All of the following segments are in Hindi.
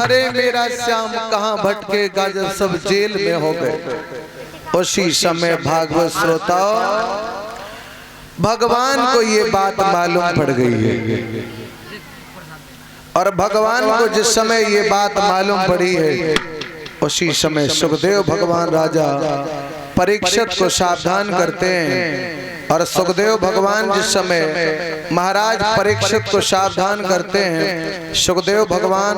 अरे मेरा श्याम कहाँ भटकेगा जब सब जेल में हो गए। उसी समय भागवत श्रोताओं भगवान को ये बात मालूम पड़ गई है, और भगवान को जिस समय ये बात मालूम पड़ी है उसी समय सुखदेव भगवान राजा परीक्षित को सावधान करते हैं। और सुखदेव भगवान जिस समय महाराज परीक्षित को सावधान करते हैं, सुखदेव भगवान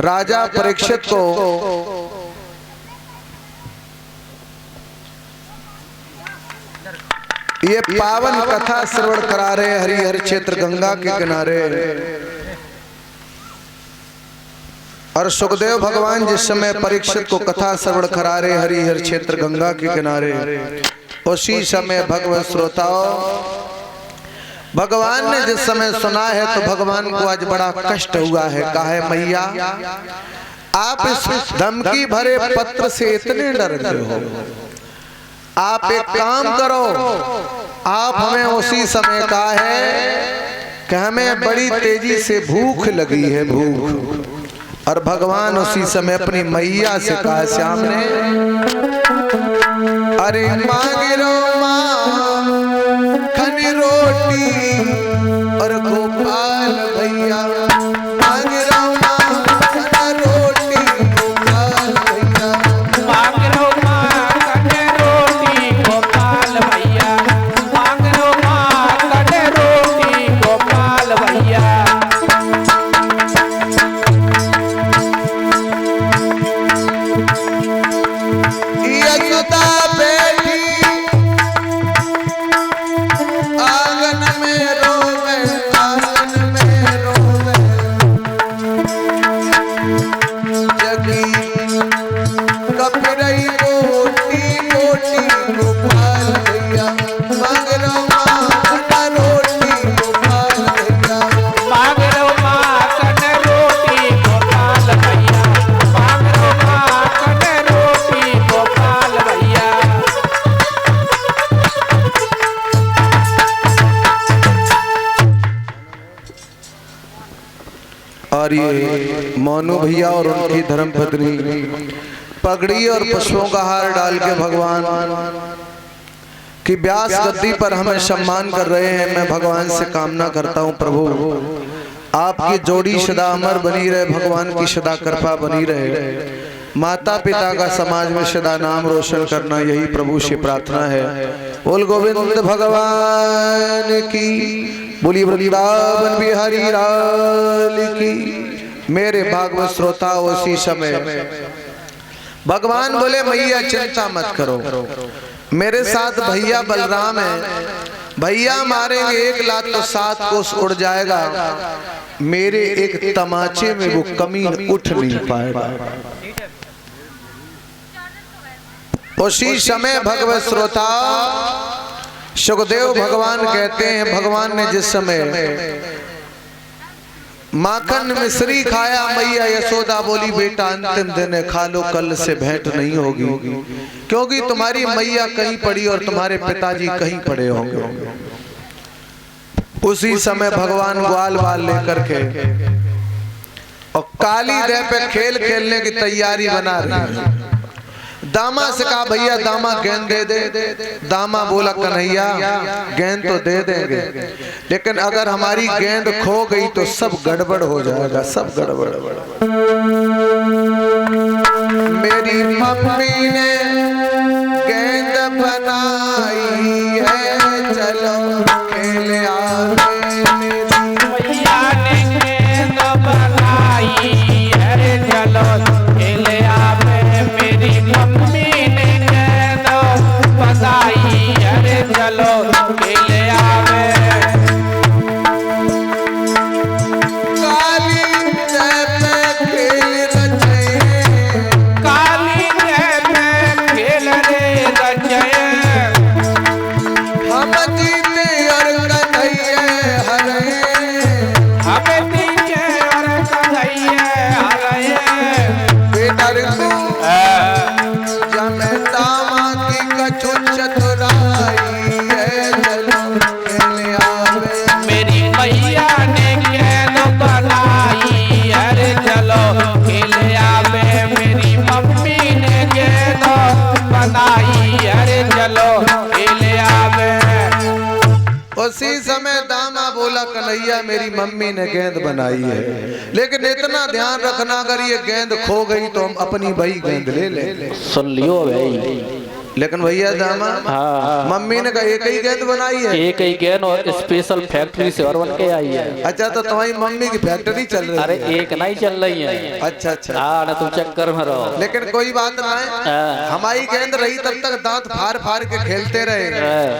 राजा परीक्षित को ये पावन कथा श्रवण करा रहे हरिहर क्षेत्र गंगा के किनारे। और सुखदेव भगवान जिस समय परीक्षित को कथा श्रवण करा रहे हरिहर क्षेत्र गंगा के किनारे, उसी समय भगवत श्रोताओं भगवान ने जिस समय सुना है तो भगवान को आज बड़ा कष्ट हुआ है। कहा है मैया आप इस धमकी भरे पत्र से इतने डर गए हो, आप एक काम करो, आप हमें उसी समय कहा है कि हमें बड़ी तेजी से भूख लगी है, भूख। और भगवान उसी समय अपनी मैया से कहा श्याम ने अरे मांग रो खन रोटी और गोपाल भैया, मांग रो खन रोटी गोपाल भैया, मांग रो खन रोटी गोपाल भैया, मांग रो खन रोटी गोपाल भैया। और ये मोनू भैया और उनकी धर्मपत्नी पगड़ी और पुष्पों का हार डाल के भगवान की व्यास गद्दी पर हमें सम्मान कर रहे हैं। मैं भगवान से कामना करता हूँ प्रभु आपकी जोड़ी सदा अमर बनी रहे, भगवान की सदा कृपा बनी रहे, माता पिता का समाज में सदा नाम रोशन करना यही प्रभु से प्रार्थना है। बोल गोविंद भगवान की, बोली वृंदावन बिहारी लाल की। मेरे भागवत श्रोता उसी समय भगवान बोले मैया चिंता मत करो, मेरे साथ भैया बलराम है, भैया मारेंगे एक लात तो 7 कोस उड़ जाएगा, मेरे एक तमाचे में वो कमीन उठ नहीं पाएगा। उसी समय भगवत श्रोता सुखदेव भगवान कहते हैं भगवान ने जिस समय माखन मिश्री खाया, मैया यशोदा बोली बेटा अंतिम दिन है, खा लो, कल से भेंट नहीं होगी, क्योंकि तुम्हारी मैया कहीं पड़ी और तुम्हारे पिताजी कहीं पड़े होंगे। उसी समय भगवान ग्वाल बाल लेकर के और काली देह पे खेल खेलने की तैयारी बना रही है। दामा से कहा भैया दामा गेंद दे दे, दामा बोला कन्हैया गेंद तो दे देंगे, लेकिन अगर हमारी गेंद खो गई तो सब गड़बड़ हो जाएगा, सब गड़बड़। मेरी मम्मी ने गेंद बनाई है, चलो खेल भैया ने गेंद बनाई है, चलो खेल मेरी मम्मी ने गेंद बनाई है, चलो खेल आवे। काली खेल रचे, काली खेल रे रचे, हम जीते और कन्हैया हरे, हम जीते और कन्हैया हरे। बोला कन्हैया मेरी मम्मी ने गेंद बनाई है, लेकिन इतना ध्यान रखना अगर ये गेंद खो गई तो हम अपनी भाई गेंद ले ले। सुन लियो भाई। लेकिन भैया दामा हाँ, मम्मी ने कहा एक ही गेंद बनाई है, एक ही गेंद और स्पेशल फैक्ट्री से और बन के आई है। अच्छा तो तुम्हारी मम्मी की फैक्ट्री चल रही है? अरे एक नहीं चल रही है। अच्छा अच्छा हाँ ना, तुम चक्कर में रहो। लेकिन कोई बात ना है, हाँ। हमारी गेंद रही तब तक दांत फाड़ फाड़ के खेलते रहे,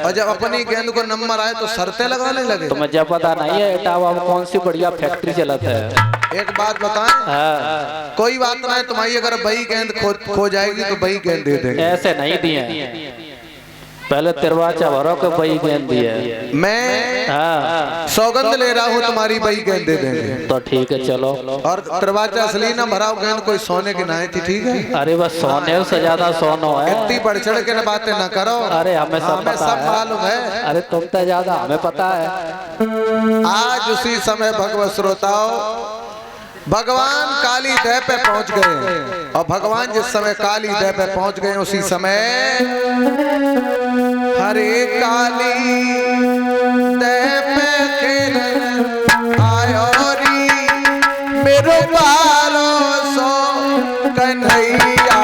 और जब अपनी गेंद को नंबर आए तो शर्तें लगाने लगे। तुम्हें जब पता नहीं है इटावा में कौन सी बढ़िया फैक्ट्री चलाता है। एक बात बताएं, हाँ। कोई बात ना है, तुम्हारी अगर बही गेंद खो जाएगी तो बही गेंद दे देंगे। ऐसे नहीं दिए, पहले तिरवाचा भरो के बही गेंद दिए। मैं हाँ, सौगंध ले रहा हूँ तुम्हारी बही गेंद दे देंगे। तो ठीक है चलो। और तिरवाचा असली ना भराओ गेंद कोई सोने की नहीं थी, ठीक है? अरे बस सोने से ज्यादा सोनो है। इतनी बढ़ चढ़ के ना बातें ना करो। अरे हमें सब पता सब है। मालूम है। अरे तुम तो ज्यादा हमें पता है। आज उसी समय भगवत श्रोताओं भगवान काली दह पे पहुंच गए, और भगवान जिस समय काली दह पे पहुंच गए उसी समय हरे काली दह पे खेल आयो री मेरो बालो सो कन्हैया।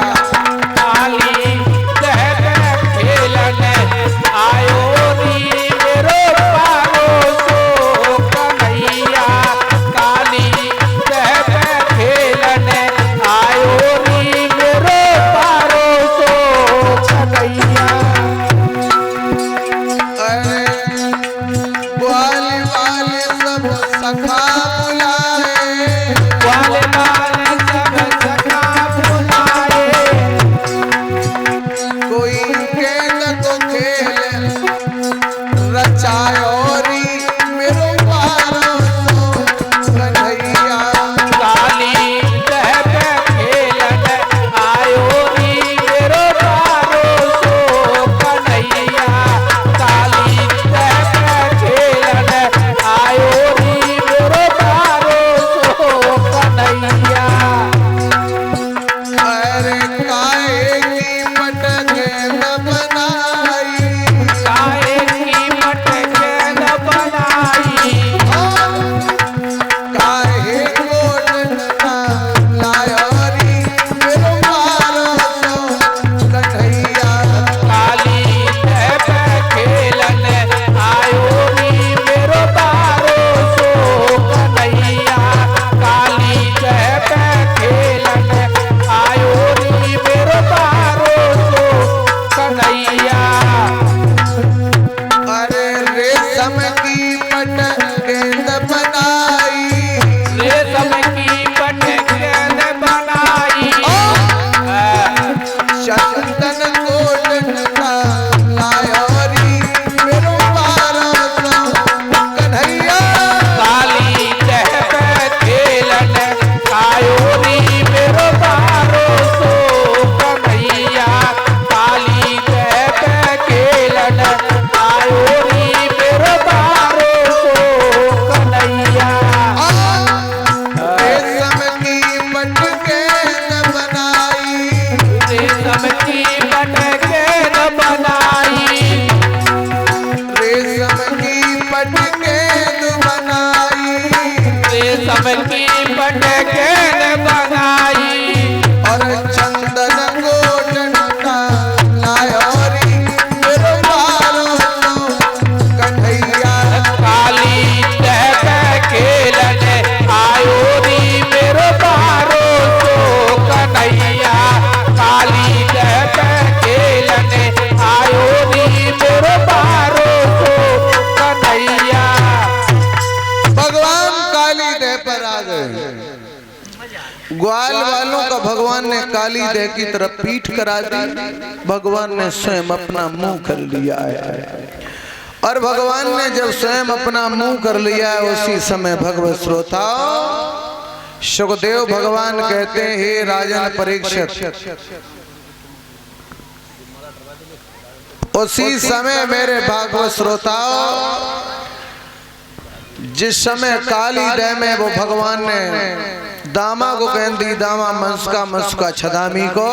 काली दह पे खेलने आयो री मेरो बालो सो कन्हैया। काली दह पे खेलने आयो री मेरो बालो सो कन्हैया। अरे ग्वाली वाले सब सखा बुलाए, वाले वाले सब सखा बुलाए। कोई गेंद को खेल रचायो री मेरो बालो सो कन्हैया। काली दह पे खेलने आयो री मेरो बालो सो कन्हैया। काली दह पे खेलने आयो री मेरो बालो सो कन्हैया। अरे काहे की पट गेंद बनाई, काहे की मट गेंद बनाई। काहे को डंडा लायो री मेरो बालो सो कन्हैया। काली दह पे खेलने आयो री मेरो बालो सो कन्हैया। काली दह पे खेलने आयो री मेरो बालो सो कन्हैया। अरे रेशम की पट गेंद बनाई, रेशम की पट गेंद बनाई। चंदन को डंडा लायो री मेरो बालो सो कन्हैया। काली दह पे खेलने आयो री मेरो बालो सो कन्हैया। काली दह पे खेलने आयो री मेरो बालो सो कन्हैया। रेशम की पट गेंद बनाई, रेशम की पट गेंद बनाई। रेशम की पट गेंद बनाई, रेशम की पट गेंद बनाई। और चंदन को डंडा लायो री मेरो बालो सो कन्हैया। काली दह पे खेलने आयो री मेरो बालो सो कन्हैया। काली दह पे खेलने आयो री मेरो बालो सो कन्हैया। भगवान काली दह पर आ गए। ग्वाल वालों का भगवान ने काली दह की तरफ पीठ करा दी। भगवान ने स्वयं अपना मुंह कर लिया है, और भगवान ने जब स्वयं अपना मुंह कर लिया है उसी समय भगवत श्रोताओ सुखदेव भगवान कहते हैं, हे राजन परीक्षित, उसी समय मेरे भागवत श्रोताओ जिस समय काली दह में वो भगवान ने दामा को गेंद दी, दामा मंसका छदामी को,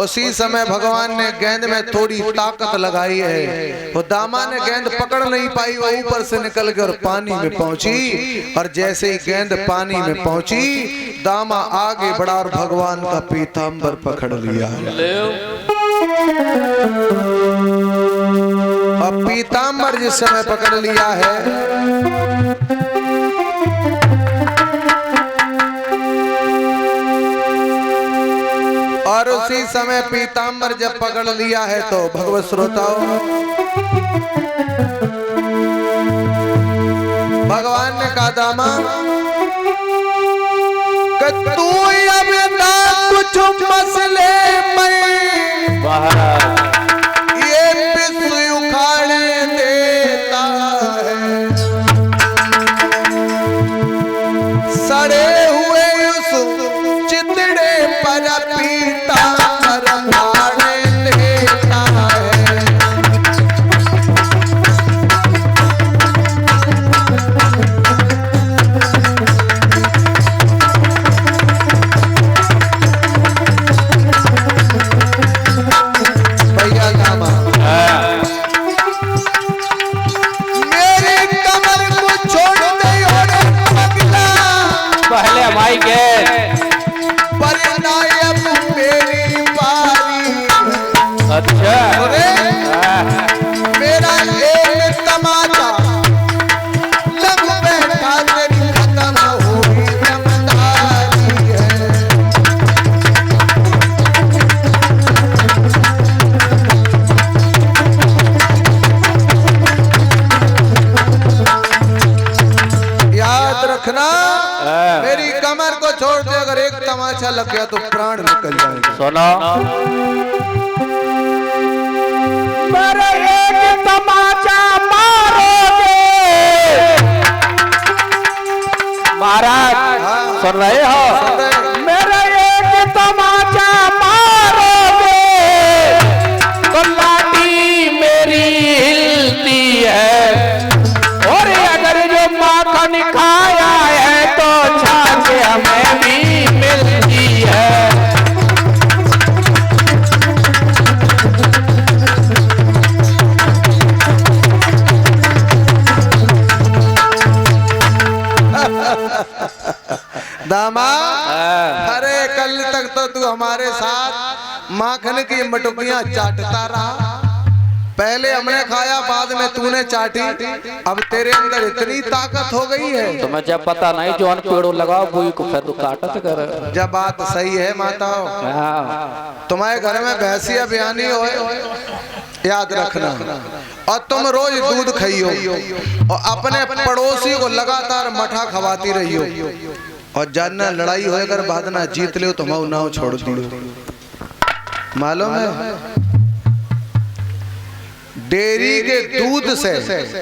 उसी समय भगवान ने गेंद में थोड़ी ताकत लगाई है। वो दामा ने गेंद पकड़ नहीं पाई, वो ऊपर से निकल के और पानी में पहुंची, और जैसे ही गेंद पानी में पहुंची दामा आगे बढ़ा और भगवान का पीतांबर पकड़ लिया। अब पीतांबर जिस समय पकड़ लिया है, और उसी समय पीतांबर जब पकड़ लिया है तो भगवत श्रोताओं, भगवान ने कहा दामा कि तू अब ना कुछ मसले में ये विश्व उखाड़े देता है, सड़े हुए उस चितड़े पर पीतांबर उखाड़े देता है। भैया दामा मेरी कमर को छोड़ दे और पगला, पहले हमारी गेंद। परिणाम मेरी बारी। अच्छा अरे मेरा एक तमाचा लग बैठा, तेरी खत्म हुई जमदारी है। याद रखना, मेरी कमर को छोड़ दे, अगर एक तमाचा लग गया तो प्राण निकल जाएगा। सुनो, मेरे एक तमाचा मारोगे। महाराज सुन रहे हो? मेरे एक तमाचा मारोगे तो लाठी मेरी हिलती है, और अगर जो माखन खाया है तो छाछ हमें भी मिलती है। दामा अरे कल तक तो तू हमारे साथ माखन की मटुकियां चाटता रहा, पहले हमने खाया बाद में तूने चाटी, अब तेरे अंदर इतनी ताकत हो गई है। तो मैं जब पता नहीं जो अन पेड़ों लगाओ बुई को फिर तो काटत कर। जब बात सही है माताओं, तुम्हारे घर में भैंसिया बयानी हो, याद रखना, और तुम रोज दूध खाइयो और अपने पड़ोसी को लगातार मठा खवाती रहियो, और जानना लड़ाई हो अगर बाद ना जीत ले तो हम नाव छोड़ दियो। मालूम है डेयरी के दूध से,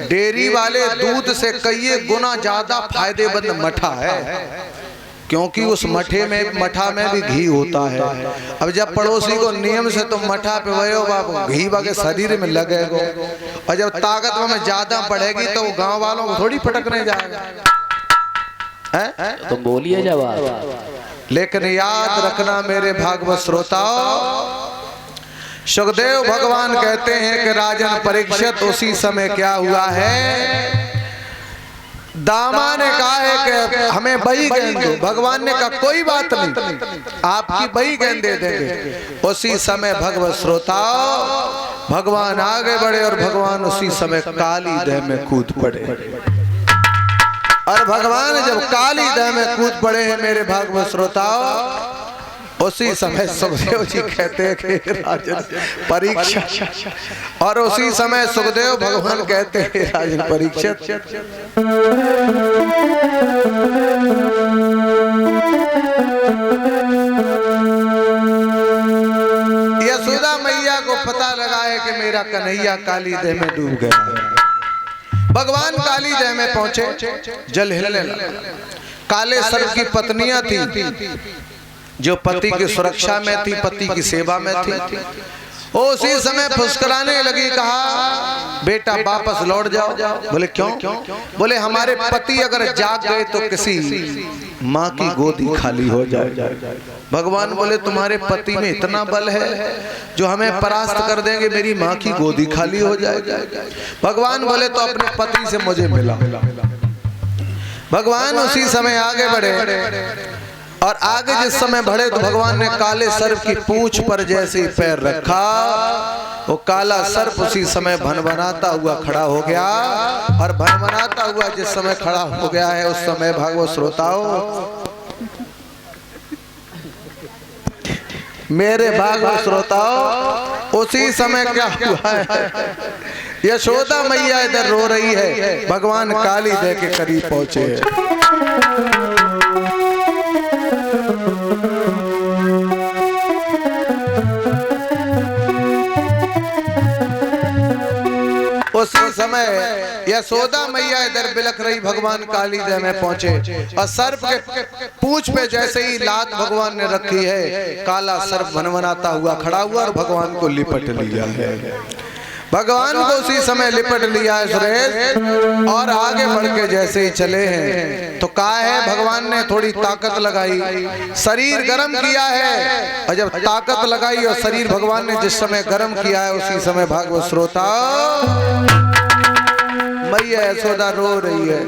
डेयरी वाले दूध से कई गुना ज्यादा फायदेमंद मठा है, क्योंकि उस मठा में भी घी होता है। अब जब पड़ोसी को नियम से तुम मठा पे वयो बाप घी बाके शरीर में लगेगा, और जब ताकत में ज्यादा बढ़ेगी तो वो गांव वालों को थोड़ी पटकने जाएगा। तुम बोलिए जवाब। लेकिन याद रखना मेरे भागवत श्रोताओ, सुखदेव भगवान कहते हैं कि राजन परीक्षित उसी समय क्या हुआ है, दामा ने कहा है कि हमें बही गेंद दो, भगवान ने कहा कोई बात नहीं, आपकी बही गेंद दे देंगे। उसी समय भगवत श्रोताओ भगवान आगे बढ़े और भगवान उसी समय काली दह में कूद पड़े, और भगवान जब काली दह में कूद पड़े हैं मेरे भागवत श्रोताओ, उसी समय सुखदेव जी कहते हैं कि राजन परीक्षा, और उसी समय सुखदेव भगवान कहते हैं राजन परीक्षित, यशोदा मैया को पता लगा है कि मेरा कन्हैया काली दह में डूब गया है। भगवान काली दह में पहुंचे, जल हिलने लगा। काले सर्प की पत्नियां थी जो पति की सुरक्षा में थी, पति की सेवा में थी, उसी समय फुसकराने लगी, कहा बेटा वापस लौट जाओ। बोले क्यों? बोले हमारे पति अगर जाग गए तो किसी माँ की गोदी खाली हो जाए। भगवान बोले तुम्हारे पति में इतना बल है जो हमें परास्त कर देंगे, मेरी माँ की गोदी खाली हो जाएगी। भगवान बोले तो अपने पति से मुझे मिला। भगवान उसी समय आगे बढ़े और आगे जिस समय बढ़े तो भगवान ने काले सर्प की पूंछ पर जैसे ही पैर रखा, वो काला सर्प उसी समय भनभनाता हुआ खड़ा हो गया। और भनभनाता हुआ जिस समय खड़ा हो गया है उस समय भागवत श्रोताओं, मेरे भागवत श्रोताओं, उसी समय क्या हुआ है, यशोदा मैया इधर रो रही है, भगवान काली दे के करीब पहुंचे। उसी समय यशोदा मैया इधर बिलख रही, भगवान काली दे में पहुंचे और सर्प के पूंछ पे जैसे ही लात भगवान ने रखी है, काला सर्प भनभनाता हुआ खड़ा हुआ और भगवान को लिपट लिया है। भगवान को उसी समय लिपट लिया है सुरेश। और आगे बढ़ के जैसे ही चले हैं तो कहा है भगवान ने थोड़ी ताकत लगाई, शरीर गर्म किया है। और जब ताकत लगाई और शरीर भगवान ने जिस समय गर्म किया है उसी समय भागवत श्रोता मैया यशोदा रो रही है।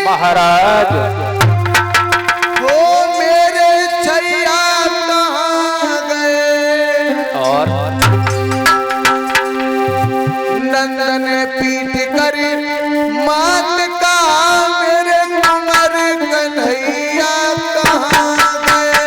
महाराज वो मेरे छैया कहाँ गए, और नंदन पीट कर मात का मेरे कुंवर कन्हैया कहाँ गए।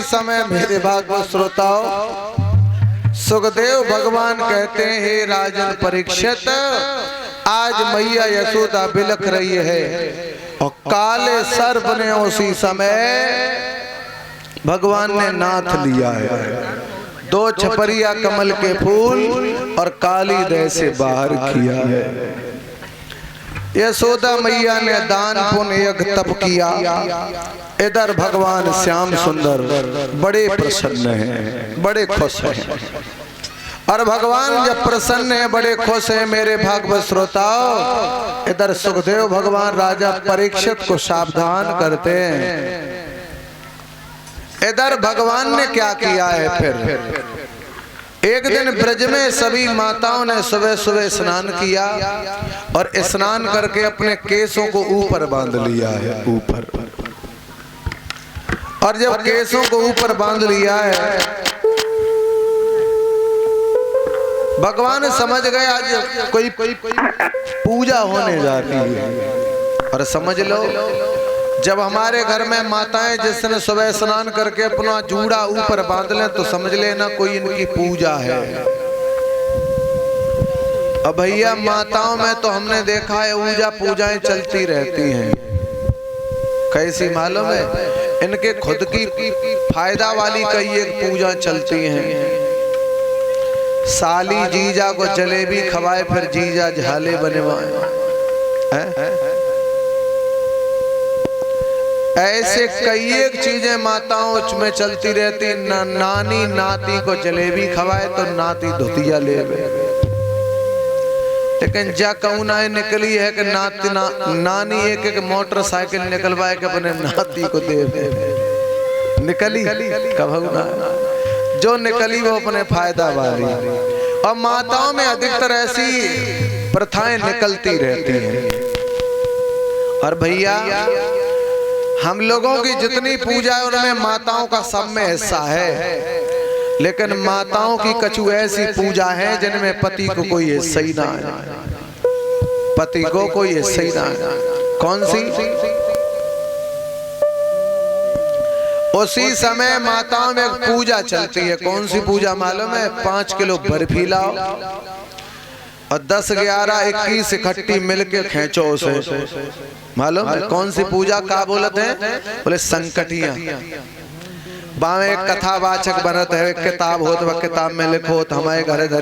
समय मेरे भागवत श्रोताओं, सुखदेव भगवान कहते हैं हे राजन परीक्षित, आज मैया यशोदा बिलख रही है और काले सर्प ने उसी समय भगवान ने नाथ लिया है। 2 छपरिया कमल के फूल और काली दह से बाहर किया है। यशोदा मैया ने दान पुण्य यज्ञ तप किया। इधर भगवान श्याम सुंदर बड़े प्रसन्न हैं, बड़े खुश हैं। और भगवान जब प्रसन्न है, बड़े खुश हैं, मेरे भागवत श्रोताओ, इधर सुखदेव भगवान राजा परीक्षित को सावधान करते हैं। इधर भगवान ने क्या किया है फिर। एक दिन ब्रज में सभी माताओं ने सुबह सुबह स्नान किया और स्नान करके अपने केसों को ऊपर बांध लिया है, ऊपर। और जब केसों को ऊपर बांध लिया है, भगवान समझ गए आज कोई पूजा होने जा रही है। और समझ लो, जब हमारे घर में माताएं जिस दिन सुबह स्नान करके अपना जूड़ा ऊपर बांध लें तो समझ लेना कोई इनकी पूजा है। अब भैया माताओं में तो हमने देखा है ऊजा पूजाएं चलती रहती हैं। कैसी मालूम है? इनके खुद की फायदा वाली कई एक पूजा चलती हैं। साली जीजा को जलेबी खवाए फिर जीजा झाले बनवाए। ऐसे कई एक चीजें माताओं में चलती रहती। नानी नाती को जलेबी खवाए तो नाती धुतिया ले। लेकिन जा कौना निकली है कि नानी एक एक मोटरसाइकिल निकलवाए के अपने नाती को दे। निकली कब जो निकली वो अपने फायदा वाली। और माताओं में अधिकतर ऐसी प्रथाएं निकलती रहती हैं। और भैया हम लोगों की जितनी पूजा है उनमें माताओं का सब में हिस्सा है। लेकिन माताओं की कछु ऐसी पूजा है जिनमें पति को कोई हिस्सा ही ना है। पति को कोई हिस्सा ही ना है। कौन सी? उसी समय माताओं में एक पूजा चलती है। कौन सी पूजा मालूम है? 5 किलो बर्फी लाओ और 10, 11, 21 इकट्ठी मिलके खींचो उसे। मालूम है कौन सी पूजा? का बोलते हैं? बोले संकटियां। बावे कथावाचक बनत है, किताब हो तो किताब में लिखो तो हमारे घर